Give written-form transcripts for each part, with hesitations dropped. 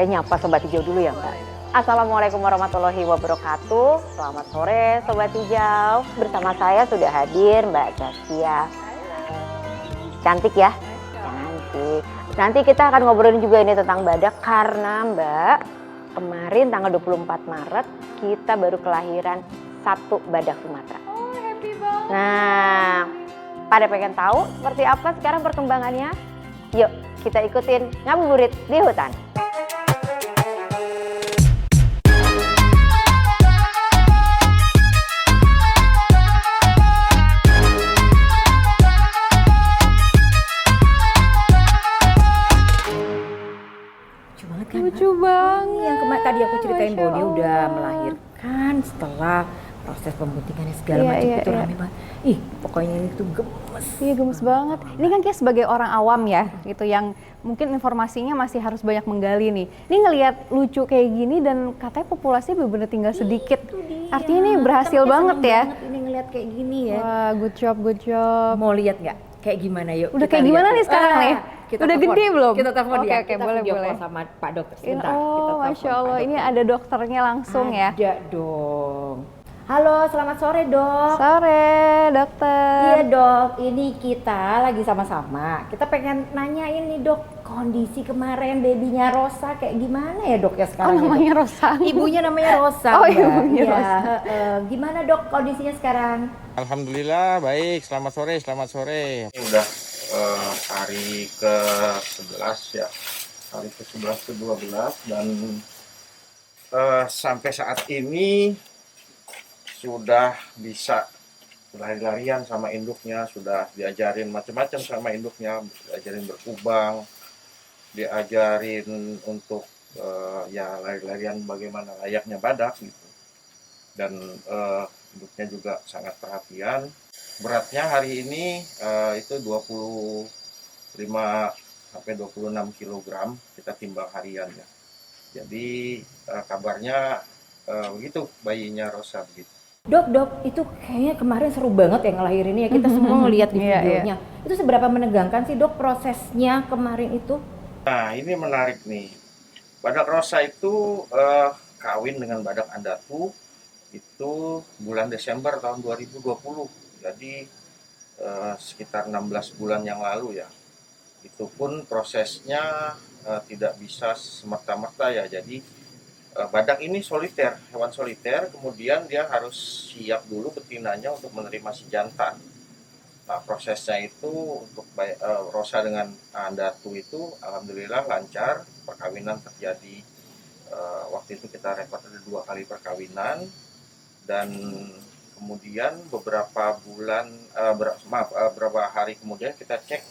Saya nyapa Sobat Hijau dulu ya Mbak. Assalamualaikum warahmatullahi wabarakatuh. Selamat sore Sobat Hijau. Bersama saya sudah hadir Mbak Zaskia. Cantik ya? Cantik. Nanti kita akan ngobrolin juga ini tentang badak karena Mbak, kemarin tanggal 24 Maret kita baru kelahiran satu badak Sumatera. Oh, happy banget. Nah, pada pengen tahu seperti apa sekarang perkembangannya? Yuk kita ikutin ngabuburit di hutan. Lucu banget. Yang tadi aku ceritain bahwa dia udah melahirkan setelah proses pembuntingannya segala macam itu rame banget. Ih, pokoknya itu gemes. Iya, gemes banget. Ini kan kayak sebagai orang awam ya, gitu yang mungkin informasinya masih harus banyak menggali nih. Ini ngelihat lucu kayak gini dan katanya populasinya bener-bener tinggal sedikit. Artinya ini berhasil banget ya. Ini ngelihat kayak gini ya. Wah, good job, good job. Mau lihat nggak? Kayak gimana yuk? Udah kayak gimana nih sekarang nih? Udah gede belum? Kita telepon dia. Oke, boleh, video boleh. call sama Pak Dokter sebentar. Oh, Masya Allah. Ini ada dokternya langsung ya? Ada dong. Halo, selamat sore dok. Sore, dokter. Iya dok, ini kita lagi sama-sama. Kita pengen nanya ini dok, kondisi kemarin babynya Rosa kayak gimana ya dok ya sekarang? Oh, namanya Rosa. Ibunya namanya Rosa. Oh, ya. ibunya Rosa. Gimana dok kondisinya sekarang? Alhamdulillah baik, selamat sore, selamat sore. Ini udah hari ke-11 ya, hari ke-11 ke-12 dan sampai saat ini sudah bisa lari-larian sama induknya, sudah diajarin macam-macam sama induknya, diajarin berkubang, diajarin untuk ya lari-larian bagaimana layaknya badak gitu. Dan induknya juga sangat perhatian. Beratnya hari ini itu 25 sampai 26 kg kita timbang harian ya. Jadi kabarnya begitu bayinya Rosa begitu. Dok, itu kayaknya kemarin seru banget ya ngelahirinnya. Kita semua ngelihat di videonya. Itu seberapa menegangkan sih dok prosesnya kemarin itu? Nah ini menarik nih. Badak Rosa itu kawin dengan badak Andatu itu bulan Desember tahun 2020. Jadi sekitar 16 bulan yang lalu ya. Itu pun prosesnya tidak bisa semerta-merta ya. Jadi badak ini soliter, hewan soliter, kemudian dia harus siap dulu betinanya untuk menerima si jantan. Nah, prosesnya itu untuk Rosa dengan Andatu itu alhamdulillah lancar, perkawinan terjadi. Waktu itu kita rekod ada 2 kali perkawinan dan kemudian beberapa hari kemudian kita cek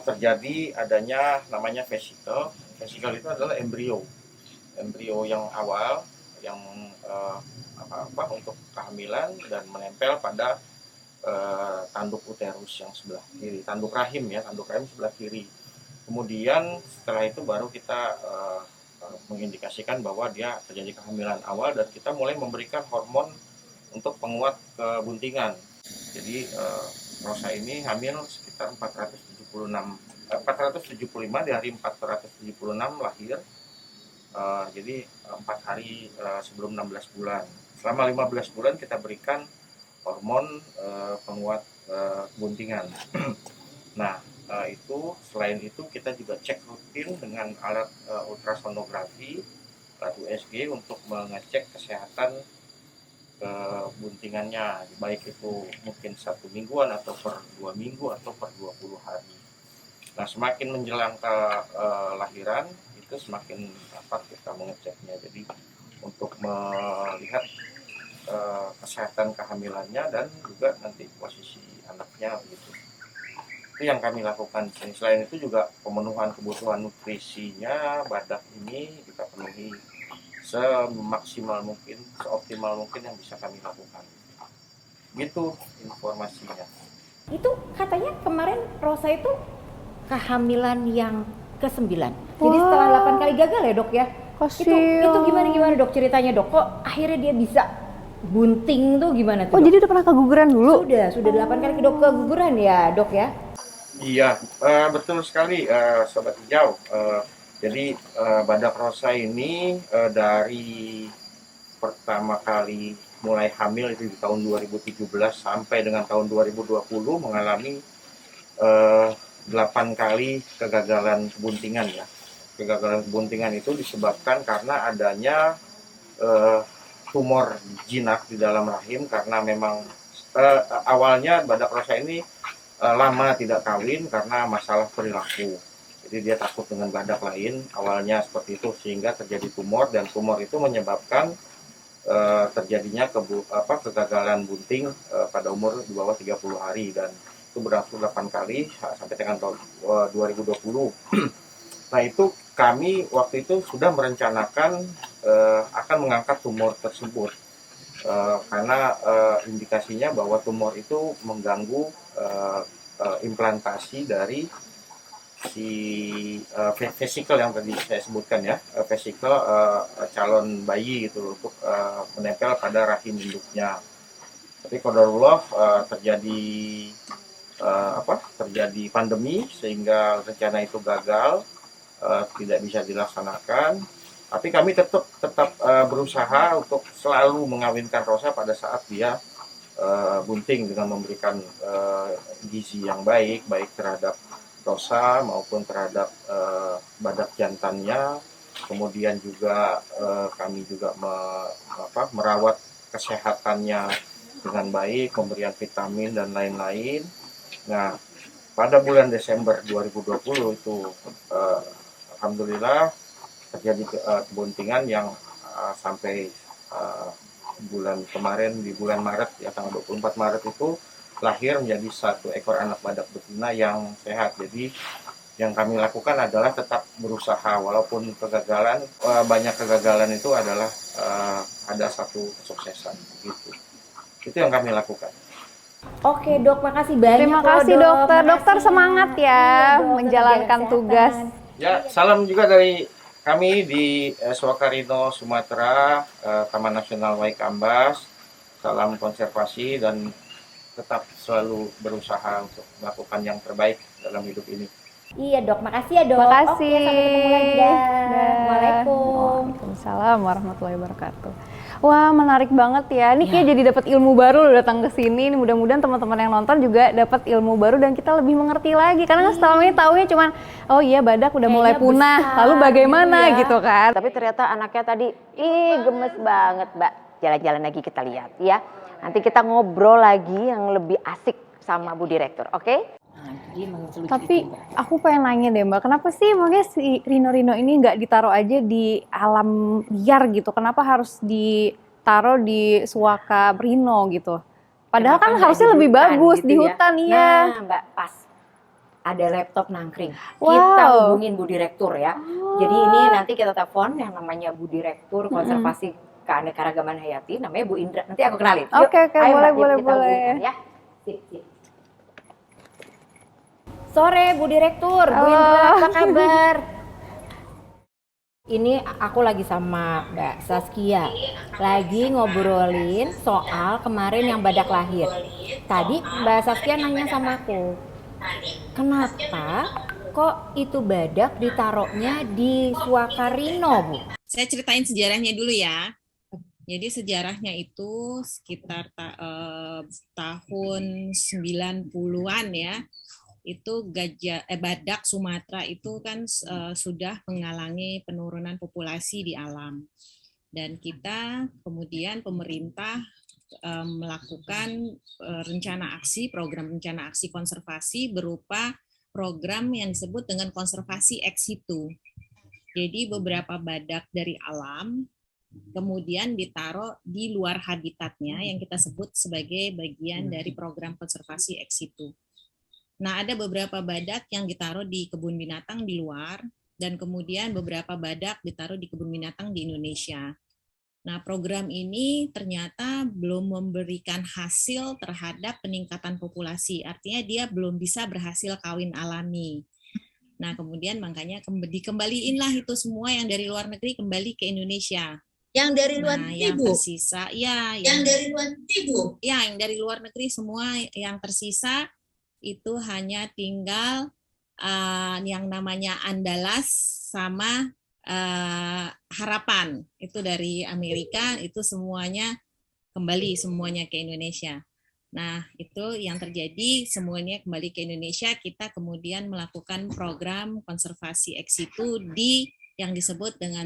terjadi adanya namanya vesicle. Vesicle itu adalah embrio yang awal yang untuk kehamilan dan menempel pada tanduk uterus yang sebelah kiri, tanduk rahim sebelah kiri. Kemudian setelah itu baru kita mengindikasikan bahwa dia terjadi kehamilan awal dan kita mulai memberikan hormon untuk penguat kebuntingan. Jadi Rosa ini hamil sekitar 475 di hari 476 lahir. Jadi 4 hari sebelum 16 bulan. Selama 15 bulan kita berikan hormon penguat buntingan. Nah, itu selain itu kita juga cek rutin dengan alat ultrasonografi, alat USG untuk mengecek kesehatan buntingannya, baik itu mungkin 1 mingguan atau per 2 minggu atau per 20 hari. Nah, semakin menjelang ke lahiran itu semakin rapat kita mengeceknya. Jadi untuk melihat kesehatan kehamilannya dan juga nanti posisi anaknya begitu. Itu yang kami lakukan. Selain itu juga pemenuhan kebutuhan nutrisinya badak ini kita penuhi semaksimal mungkin, seoptimal mungkin yang bisa kami lakukan. Gitu informasinya. Itu katanya kemarin Rosa itu kehamilan yang ke-9. Jadi setelah 8 kali gagal ya dok ya? Itu gimana dok ceritanya dok? Kok akhirnya dia bisa bunting tuh gimana tuh? Oh dok? Jadi udah pernah keguguran dulu? Sudah 8 kali dok keguguran ya dok ya? Iya, betul sekali Sobat Hijau. Jadi badak rosa ini dari pertama kali mulai hamil itu di tahun 2017 sampai dengan tahun 2020 mengalami 8 kali kegagalan buntingan ya. Kegagalan buntingan itu disebabkan karena adanya tumor jinak di dalam rahim, karena memang awalnya badak rosa ini lama tidak kawin karena masalah perilaku. Jadi dia takut dengan badak lain awalnya seperti itu, sehingga terjadi tumor, dan tumor itu menyebabkan terjadinya kegagalan bunting pada umur di bawah 30 hari, dan itu berlangsung 8 kali sampai dengan tahun 2020. Nah itu kami waktu itu sudah merencanakan akan mengangkat tumor tersebut karena indikasinya bahwa tumor itu mengganggu implantasi dari si vesikel yang tadi saya sebutkan ya, vesikel calon bayi gitu untuk menempel pada rahim induknya. Tapi qadarullah terjadi pandemi sehingga rencana itu gagal, tidak bisa dilaksanakan. Tapi kami tetap berusaha untuk selalu mengawinkan Rosa pada saat dia bunting dengan memberikan gizi yang baik terhadap Rosa maupun terhadap badak jantannya. Kemudian juga kami juga merawat kesehatannya dengan baik, pemberian vitamin dan lain-lain. Nah, pada bulan Desember 2020 itu alhamdulillah terjadi kebuntingan yang sampai bulan kemarin, di bulan Maret ya, tanggal 24 Maret itu lahir menjadi 1 ekor anak badak betina yang sehat. Jadi yang kami lakukan adalah tetap berusaha walaupun kegagalan, banyak kegagalan itu adalah ada satu kesuksesan gitu. Itu yang kami lakukan. Oke dok, makasih banyak. Terima kasih dokter. Dokter semangat ya menjalankan tugas. Ya, salam juga dari kami di Swakarino, Sumatera, Taman Nasional Waikambas. Salam konservasi dan tetap selalu berusaha untuk melakukan yang terbaik dalam hidup ini. Iya dok, makasih ya dok. Makasih. Oke, sampai ketemu lagi ya. Waalaikumsalam. Waalaikumsalam warahmatullahi wabarakatuh. Wah, menarik banget ya. Ini kayak jadi dapat ilmu baru loh datang ke sini. Mudah-mudahan teman-teman yang nonton juga dapat ilmu baru dan kita lebih mengerti lagi. Karena selama ini taunya cuman oh iya badak udah mulai punah. besar, Lalu bagaimana gitu kan? Tapi ternyata anaknya tadi, gemes banget Mbak. Jalan-jalan lagi kita lihat ya. Nanti kita ngobrol lagi yang lebih asik sama Bu Direktur, oke? Tapi aku pengen nanya deh Mbak, kenapa sih makanya si rino-rino ini nggak ditaruh aja di alam liar gitu? Kenapa harus ditaruh di suaka rino gitu? Padahal kan harusnya lebih bagus gitu di ya? hutan, iya. Nah Mbak, pas ada laptop nangkring. Wow. Kita hubungin Bu Direktur ya. Jadi ini nanti kita telepon yang namanya Bu Direktur Konservasi Keanekaragaman Hayati, namanya Bu Indra. Nanti aku kenalin. Yuk, Oke, ayo, Mbak, boleh. kita hubungkan ya. Sip. Sore Bu Direktur, Bu Indra, apa kabar? Ini aku lagi sama Mbak Saskia, lagi ngobrolin soal kemarin yang badak lahir. Tadi Mbak Saskia nanya sama aku, kenapa kok itu badak ditaruhnya di Swakarino, Bu? Saya ceritain sejarahnya dulu ya. Jadi sejarahnya itu sekitar tahun 90-an ya. Itu badak Sumatera itu kan sudah mengalami penurunan populasi di alam. Dan kita kemudian pemerintah melakukan program rencana aksi konservasi berupa program yang disebut dengan konservasi ex situ. Jadi beberapa badak dari alam kemudian ditaruh di luar habitatnya yang kita sebut sebagai bagian dari program konservasi ex situ. Nah, ada beberapa badak yang ditaruh di kebun binatang di luar, dan kemudian beberapa badak ditaruh di kebun binatang di Indonesia. Nah, program ini ternyata belum memberikan hasil terhadap peningkatan populasi, artinya dia belum bisa berhasil kawin alami. Nah, kemudian makanya dikembaliinlah itu semua yang dari luar negeri kembali ke Indonesia. Yang dari luar negeri, yang Bu? tersisa, ya. Yang dari luar negeri, Bu? Ya, yang dari luar negeri semua yang tersisa itu hanya tinggal yang namanya Andalas sama Harapan. Itu dari Amerika, itu semuanya kembali semuanya ke Indonesia. Nah, itu yang terjadi, semuanya kembali ke Indonesia. Kita kemudian melakukan program konservasi ex situ di yang disebut dengan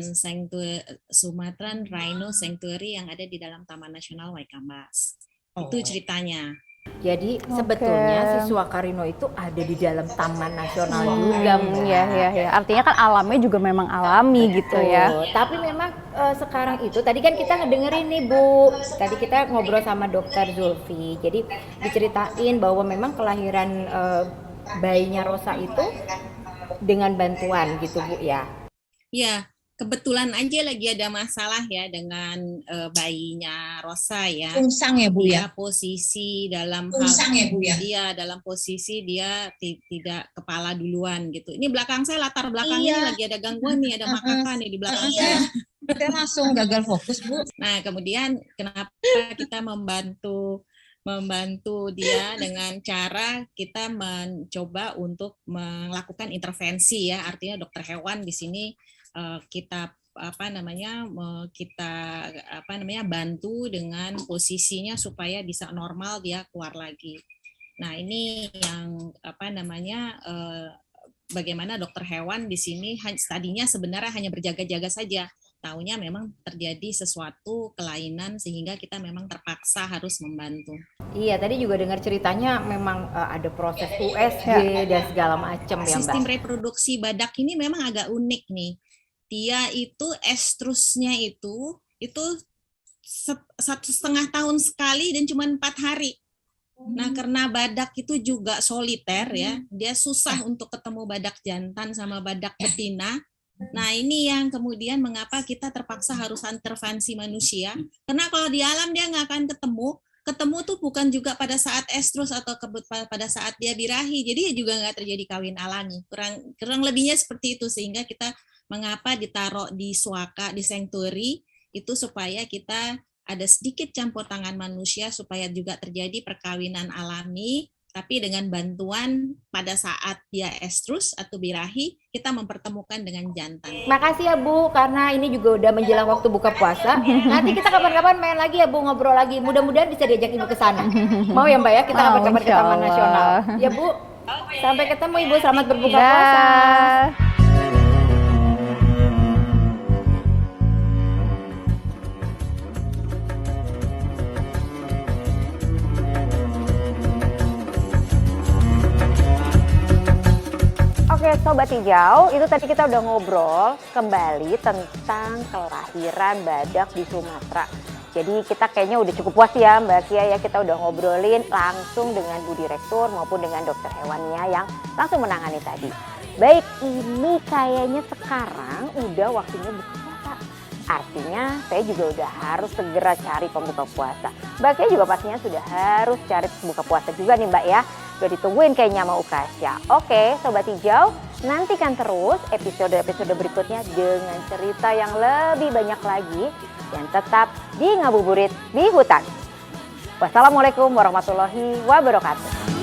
Sumatran Rhino Sanctuary yang ada di dalam Taman Nasional Waikambas. Itu ceritanya. Jadi sebetulnya si Suakarino itu ada di dalam Taman Nasional juga. Ya. Artinya kan alamnya juga memang alami gitu ya. Tapi memang sekarang itu tadi kan kita ngedengerin nih Bu. Tadi kita ngobrol sama Dokter Zulfi. Jadi diceritain bahwa memang kelahiran bayinya Rosa itu dengan bantuan gitu Bu ya. Ya, kebetulan aja lagi ada masalah ya dengan bayinya Rosa ya. Pungsang ya Bu Dia ya. posisi dalam Pungsang ya Bu ya. Dia dalam posisi dia tidak kepala duluan gitu. Ini belakang saya, latar belakangnya Iya. lagi ada gangguan nih, ada makaka nih di belakang saya. Saya langsung gagal fokus Bu. Nah, kemudian kenapa kita membantu dia dengan cara kita mencoba untuk melakukan intervensi ya, artinya dokter hewan di sini kita bantu dengan posisinya supaya bisa normal dia keluar lagi. Nah, ini yang bagaimana dokter hewan di sini tadinya sebenarnya hanya berjaga-jaga saja. Taunya memang terjadi sesuatu kelainan sehingga kita memang terpaksa harus membantu. Iya, tadi juga dengar ceritanya memang ada proses USG dan segala macam ya Mbak. Sistem reproduksi badak ini memang agak unik nih. Dia itu estrusnya itu 1,5 tahun sekali dan cuma 4 hari. Nah, karena badak itu juga soliter ya, dia susah untuk ketemu badak jantan sama badak betina. Nah, ini yang kemudian mengapa kita terpaksa harus intervensi manusia. Karena kalau di alam dia nggak akan ketemu tuh bukan juga pada saat estrus atau pada saat dia birahi. Jadi juga nggak terjadi kawin alami. Kurang lebihnya seperti itu, sehingga kita mengapa ditaruh di suaka, di sanctuary, itu supaya kita ada sedikit campur tangan manusia supaya juga terjadi perkawinan alami, tapi dengan bantuan pada saat dia estrus atau birahi, kita mempertemukan dengan jantan. Makasih ya Bu, karena ini juga udah menjelang waktu buka puasa. Nanti kita kapan-kapan main lagi ya Bu, ngobrol lagi. Mudah-mudahan bisa diajak Ibu ke sana. Mau ya Mbak ya, kita kapan-kapan ke Taman Nasional. Ya Bu, sampai ketemu Ibu, selamat berbuka puasa. Oke Sobat Hijau, itu tadi kita udah ngobrol kembali tentang kelahiran badak di Sumatera. Jadi kita kayaknya udah cukup puas ya Mbak Kia ya, kita udah ngobrolin langsung dengan Bu Direktur maupun dengan dokter hewannya yang langsung menangani tadi. Baik, ini kayaknya sekarang udah waktunya buka puasa. Artinya saya juga udah harus segera cari pembuka puasa. Mbak Kia juga pastinya sudah harus cari pembuka puasa juga nih Mbak ya. Udah ditungguin kayaknya sama Ukasya. Oke Sobat Hijau, nantikan terus episode-episode berikutnya dengan cerita yang lebih banyak lagi. Dan tetap di Ngabuburit di Hutan. Wassalamualaikum warahmatullahi wabarakatuh.